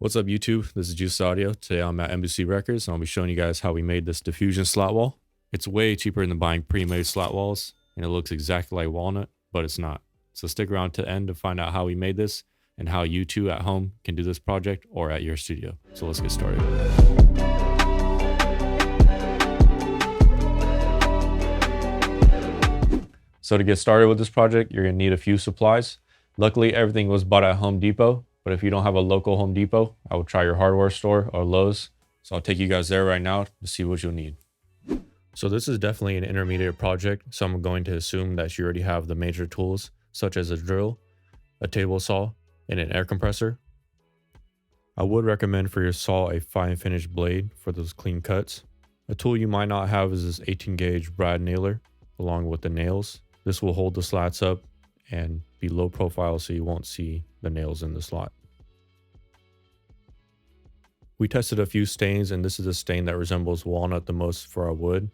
What's up YouTube? This is Juice Audio. Today I'm at NBC Records and I'll be showing you guys how we made this diffusion slat wall. It's way cheaper than buying pre-made slat walls and it looks exactly like Walnut, but it's not. So stick around to the end to find out how we made this and how you too at home can do this project or at your studio. So let's get started. So to get started with this project, you're gonna need a few supplies. Luckily, everything was bought at Home Depot, but if you don't have a local Home Depot, I would try your hardware store or Lowe's. So I'll take you guys there right now to see what you'll need. So this is definitely an intermediate project, so I'm going to assume that you already have the major tools, such as a drill, a table saw, and an air compressor. I would recommend for your saw a fine finish blade for those clean cuts. A tool you might not have is this 18 gauge brad nailer, along with the nails. This will hold the slats up and be low profile so you won't see the nails in the slot. We tested a few stains and this is a stain that resembles walnut the most for our wood.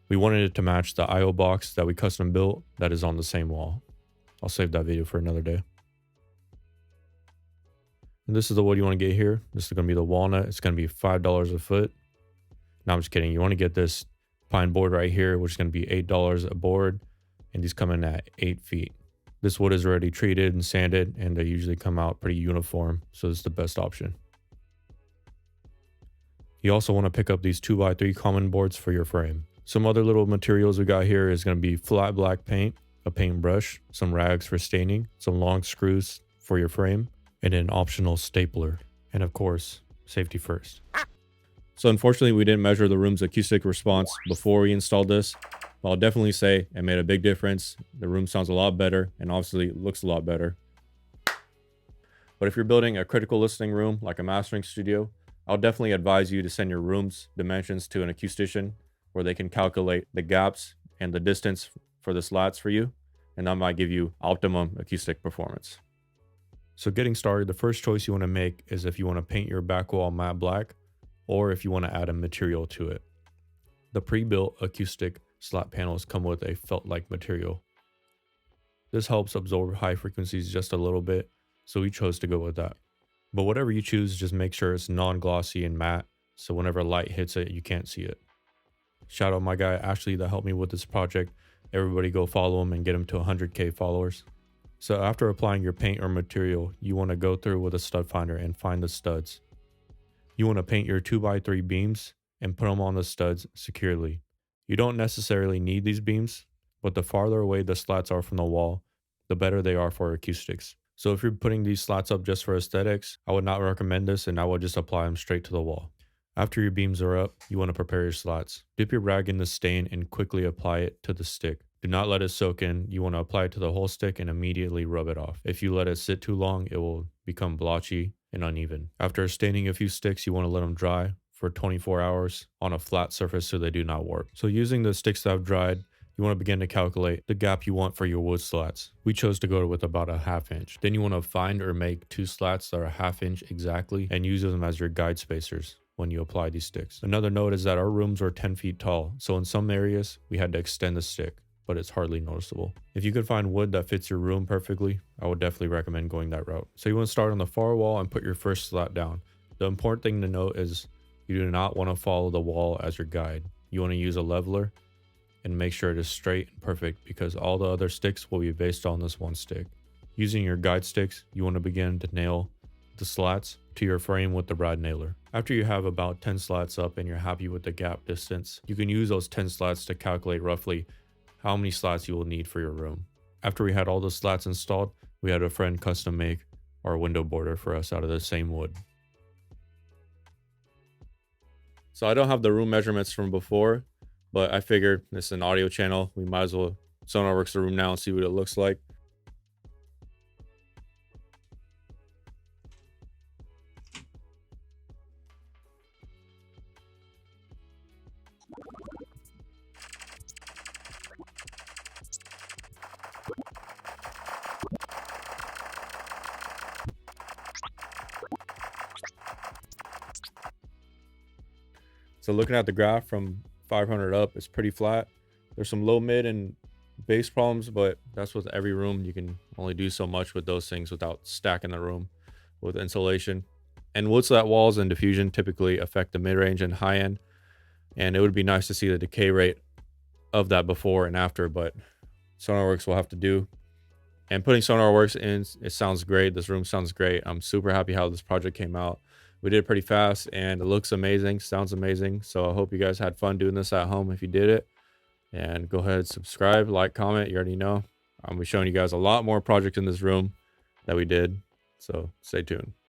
We wanted it to match the IO box that we custom built that is on the same wall. I'll save that video for another day. And this is the wood you want to get here. This is going to be the walnut. It's going to be $5 a foot. No, I'm just kidding. You want to get this pine board right here, which is going to be $8 a board. And these come in at 8 feet. This wood is already treated and sanded and they usually come out pretty uniform, so it's the best option. You also want to pick up these 2x3 common boards for your frame. Some other little materials we got here is going to be flat black paint, a paintbrush, some rags for staining, some long screws for your frame, and an optional stapler. And of course, safety first. So unfortunately, we didn't measure the room's acoustic response before we installed this. But I'll definitely say it made a big difference. The room sounds a lot better and obviously looks a lot better. But if you're building a critical listening room like a mastering studio, I'll definitely advise you to send your room's dimensions to an acoustician where they can calculate the gaps and the distance for the slats for you, and that might give you optimum acoustic performance. So getting started, the first choice you want to make is if you want to paint your back wall matte black or if you want to add a material to it. The pre-built acoustic slat panels come with a felt-like material. This helps absorb high frequencies just a little bit, so we chose to go with that. But whatever you choose, just make sure it's non-glossy and matte, so whenever light hits it, you can't see it. Shout out my guy Ashley that helped me with this project. Everybody go follow him and get him to 100k followers. So after applying your paint or material, you want to go through with a stud finder and find the studs. You want to paint your 2x3 beams and put them on the studs securely. You don't necessarily need these beams, but the farther away the slats are from the wall, the better they are for acoustics. So if you're putting these slats up just for aesthetics, I would not recommend this and I would just apply them straight to the wall. After your beams are up, you want to prepare your slats. Dip your rag in the stain and quickly apply it to the stick. Do not let it soak in. You want to apply it to the whole stick and immediately rub it off. If you let it sit too long, it will become blotchy and uneven. After staining a few sticks, you want to let them dry for 24 hours on a flat surface so they do not warp. So using the sticks that have dried, you want to begin to calculate the gap you want for your wood slats. We chose to go with about a 1/2 inch. Then you want to find or make 2 slats that are 1/2 inch exactly and use them as your guide spacers when you apply these sticks. Another note is that our rooms are 10 feet tall, so in some areas we had to extend the stick, but it's hardly noticeable. If you could find wood that fits your room perfectly, I would definitely recommend going that route. So you want to start on the far wall and put your first slat down. The important thing to note is you do not want to follow the wall as your guide. You want to use a leveler and make sure it is straight and perfect because all the other sticks will be based on this one stick. Using your guide sticks, you want to begin to nail the slats to your frame with the brad nailer. After you have about 10 slats up and you're happy with the gap distance, you can use those 10 slats to calculate roughly how many slats you will need for your room. After we had all the slats installed, we had a friend custom make our window border for us out of the same wood. So I don't have the room measurements from before, but I figured this is an audio channel. We might as well Sonarworks the room now and see what it looks like. So looking at the graph from 500 up, it's pretty flat. There's some low, mid, and bass problems, but that's with every room. You can only do so much with those things without stacking the room with insulation. And wood slat walls and diffusion typically affect the mid-range and high end, and it would be nice to see the decay rate of that before and after, but SonarWorks will have to do. And putting SonarWorks in, it sounds great. This room sounds great. I'm super happy how this project came out. We did it pretty fast and it looks amazing, sounds amazing. So I hope you guys had fun doing this at home if you did it. And go ahead, subscribe, like, comment. You already know. I'm be showing you guys a lot more projects in this room that we did. So stay tuned.